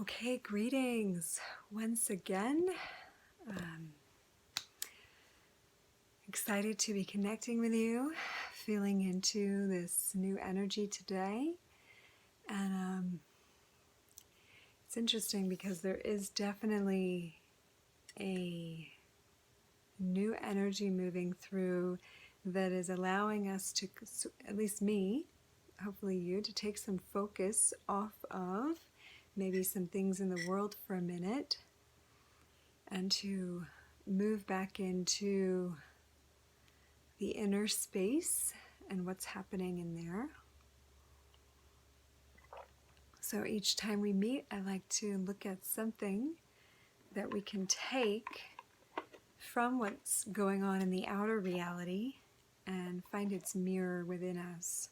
Okay, greetings once again. Um, Excited to be connecting with you, feeling into this new energy today. And it's interesting because there is definitely a new energy moving through that is allowing us to, at least me, hopefully you, to take some focus off of maybe some things in the world for a minute and to move back into the inner space and what's happening in there. So each time we meet, I like to look at something that we can take from what's going on in the outer reality and find its mirror within us.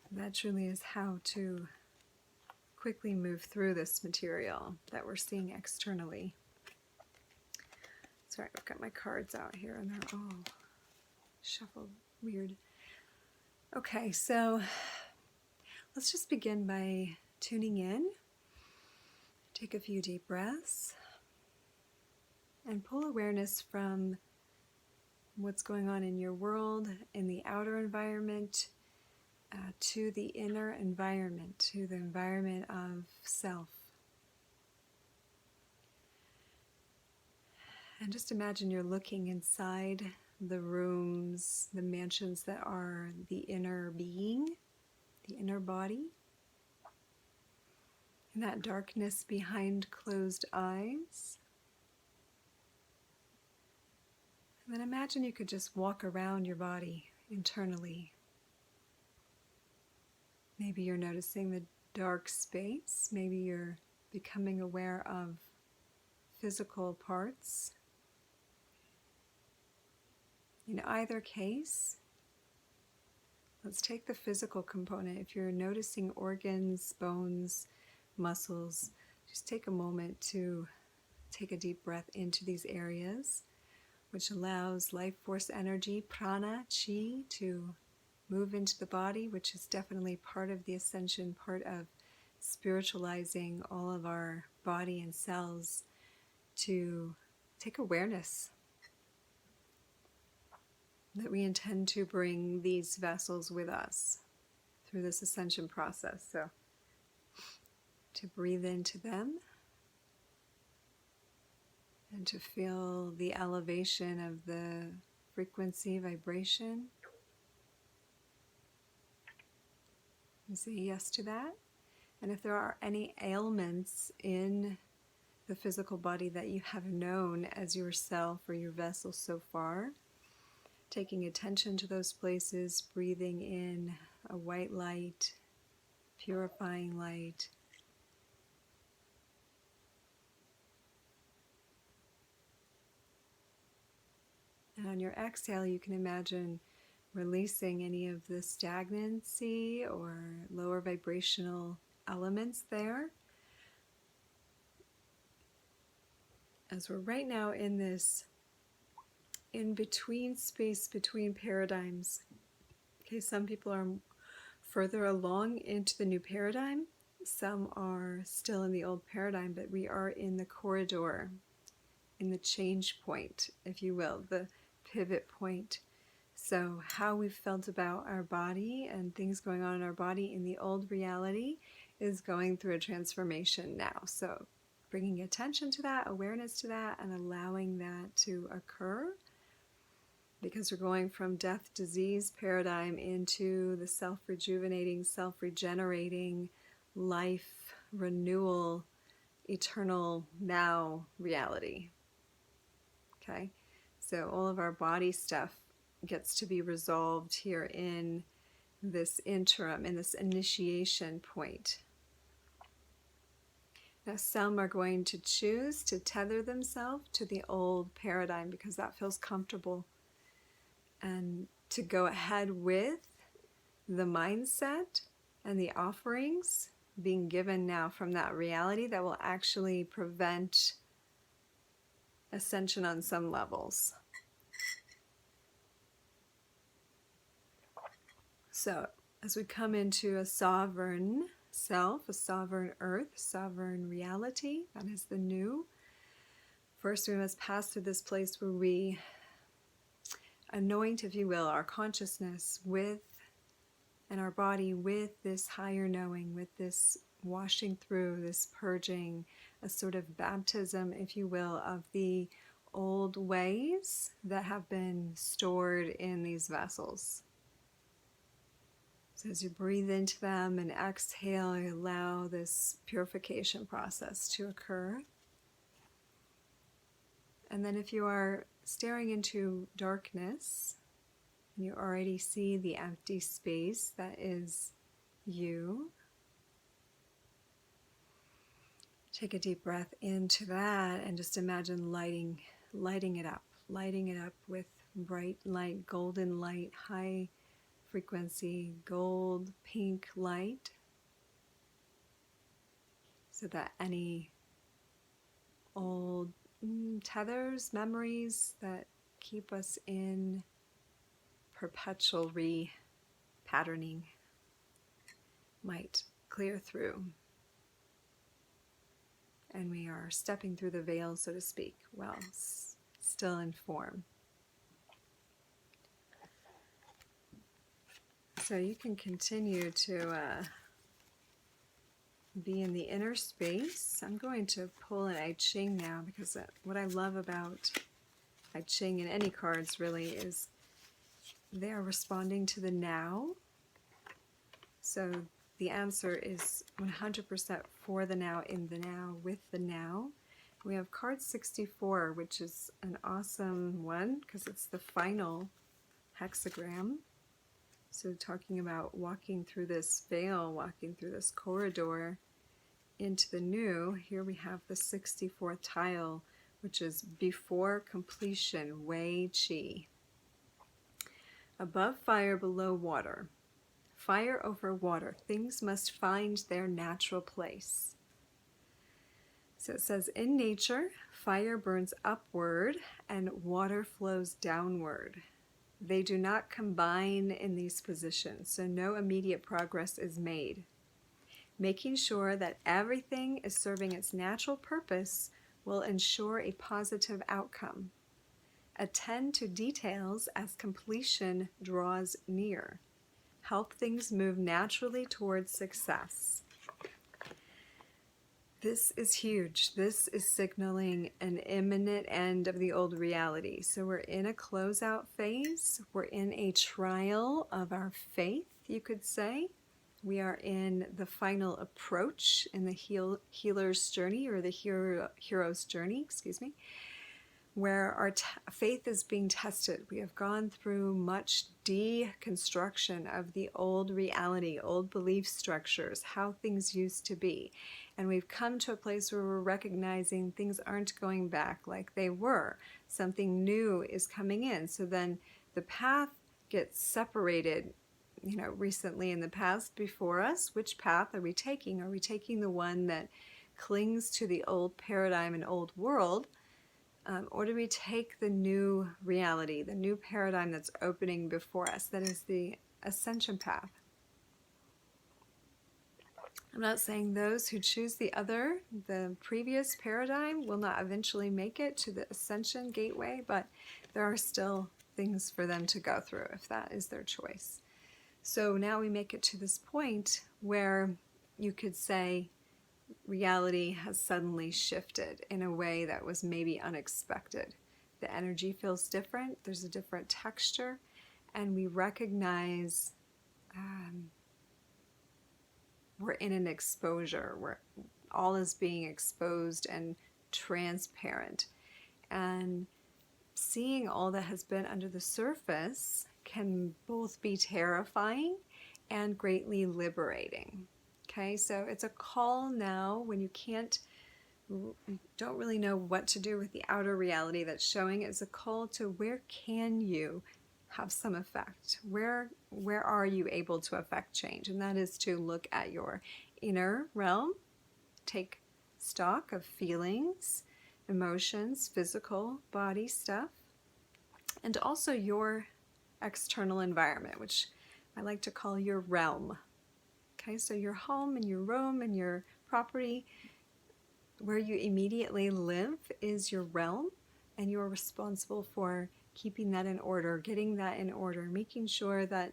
That truly is how to quickly move through this material that we're seeing externally. Sorry, I've got my cards out here and they're all shuffled weird. Okay, so let's just begin by tuning in. Take a few deep breaths and pull awareness from what's going on in your world, in the outer environment, to the inner environment, to the environment of self. And just imagine you're looking inside the rooms, the mansions that are the inner being, the inner body. And that darkness behind closed eyes. And then imagine you could just walk around your body internally. Maybe you're noticing the dark space. Maybe you're becoming aware of physical parts. In either case, let's take the physical component. If you're noticing organs, bones, muscles, just take a moment to take a deep breath into these areas, which allows life force energy, prana, chi, to move into the body, which is definitely part of the ascension, part of spiritualizing all of our body and cells, to take awareness that we intend to bring these vessels with us through this ascension process. So to breathe into them and to feel the elevation of the frequency, vibration. And say yes to that. And if there are any ailments in the physical body that you have known as yourself or your vessel so far, taking attention to those places, breathing in a white light, purifying light. And on your exhale, you can imagine releasing any of the stagnancy or lower vibrational elements there. As we're right now in this in-between space between paradigms. Okay, some people are further along into the new paradigm. Some are still in the old paradigm, but we are in the corridor, in the change point, if you will, the pivot point. So how we've felt about our body and things going on in our body in the old reality is going through a transformation now. So bringing attention to that, awareness to that, and allowing that to occur, because we're going from death, disease paradigm into the self-rejuvenating, self-regenerating, life, renewal, eternal now reality. Okay? So all of our body stuff gets to be resolved here in this interim, in this initiation point. Now some are going to choose to tether themselves to the old paradigm because that feels comfortable, and to go ahead with the mindset and the offerings being given now from that reality that will actually prevent ascension on some levels. So as we come into a sovereign self, a sovereign earth, sovereign reality. That is the new. First, we must pass through this place where we anoint, if you will, our consciousness with, and our body with this higher knowing, with this washing through, this purging, a sort of baptism, if you will, of the old ways that have been stored in these vessels. So as you breathe into them and exhale, you allow this purification process to occur. And then if you are staring into darkness, and you already see the empty space that is you, take a deep breath into that and just imagine lighting it up with bright light, golden light, high frequency, gold, pink light, so that any old tethers, memories that keep us in perpetual repatterning might clear through. And we are stepping through the veil, so to speak, while still in form. So you can continue to be in the inner space. I'm going to pull an I Ching now, because what I love about I Ching and any cards really is they are responding to the now. So the answer is 100% for the now, in the now, with the now. We have card 64, which is an awesome one because it's the final hexagram. So talking about walking through this veil, walking through this corridor into the new, here we have the 64th tile, which is before completion, Wei Qi. Above fire, below water. Fire over water. Things must find their natural place. So it says, in nature, fire burns upward and water flows downward. They do not combine in these positions, so no immediate progress is made. Making sure that everything is serving its natural purpose will ensure a positive outcome. Attend to details as completion draws near. Help things move naturally towards success. This is huge. This is signaling an imminent end of the old reality. So we're in a closeout phase. We're in a trial of our faith, you could say. We are in the final approach in the healer's journey, or the hero's journey, where our faith is being tested. We have gone through much deconstruction of the old reality, old belief structures, how things used to be. And we've come to a place where we're recognizing things aren't going back like they were. Something new is coming in. So then the path gets separated, recently in the past before us. Which path are we taking? Are we taking the one that clings to the old paradigm and old world? Or do we take the new reality, the new paradigm that's opening before us, that is the ascension path? I'm not saying those who choose the previous paradigm, will not eventually make it to the ascension gateway, but there are still things for them to go through if that is their choice. So now we make it to this point where you could say reality has suddenly shifted in a way that was maybe unexpected. The energy feels different, there's a different texture, and we recognize we're in an exposure where all is being exposed and transparent. And seeing all that has been under the surface can both be terrifying and greatly liberating. Okay, so it's a call now when you don't really know what to do with the outer reality that's showing. It's a call to where can you have some effect? Where are you able to affect change? And that is to look at your inner realm, take stock of feelings, emotions, physical body stuff, and also your external environment, which I like to call your realm. Okay, so your home and your room and your property, where you immediately live, is your realm, and you're responsible for keeping that in order, getting that in order, making sure that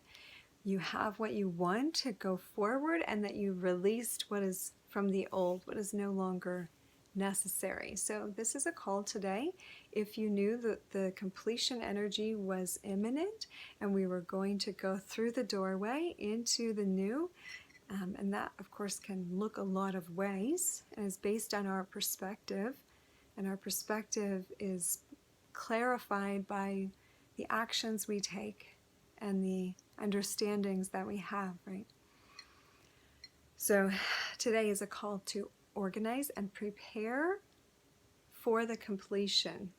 you have what you want to go forward and that you've released what is from the old, what is no longer necessary. So this is a call today. If you knew that the completion energy was imminent and we were going to go through the doorway into the new, and that of course can look a lot of ways and is based on our perspective, and our perspective is clarified by the actions we take and the understandings that we have, right? So today is a call to organize and prepare for the completion,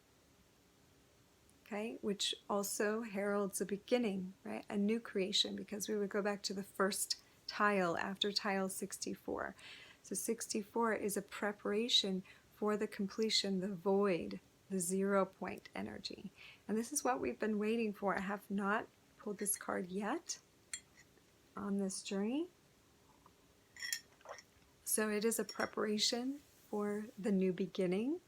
okay, which also heralds a beginning, right? A new creation, because we would go back to the first tile after tile 64. So 64 is a preparation for the completion, the void, the 0 point energy. And this is what we've been waiting for. I have not pulled this card yet on this journey. So it is a preparation for the new beginning.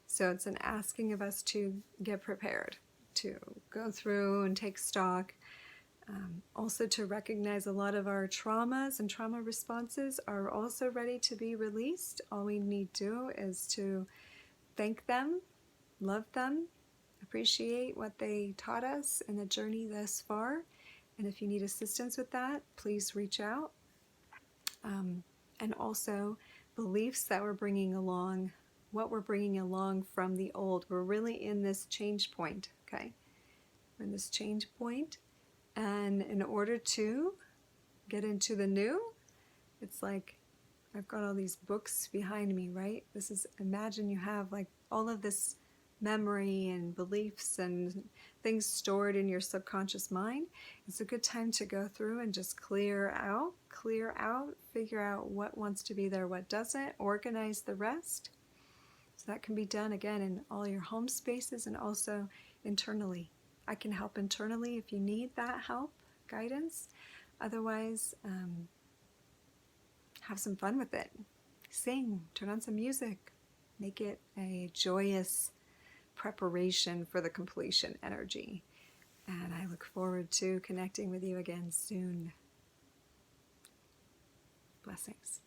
So it's an asking of us to get prepared, to go through and take stock. Also to recognize a lot of our traumas and trauma responses are also ready to be released. All we need to do is to thank them, love them, appreciate what they taught us in the journey thus far. And if you need assistance with that, please reach out. And also beliefs that we're bringing along, what we're bringing along from the old. We're really in this change point, okay? We're in this change point. And in order to get into the new, it's like I've got all these books behind me, right? This is, imagine you have like all of this memory and beliefs and things stored in your subconscious mind. It's a good time to go through and just clear out, figure out what wants to be there, what doesn't, organize the rest. So that can be done again in all your home spaces and also internally. I can help internally if you need that help, guidance. Otherwise, have some fun with it. Sing, turn on some music, make it a joyous preparation for the completion energy. And I look forward to connecting with you again soon. Blessings.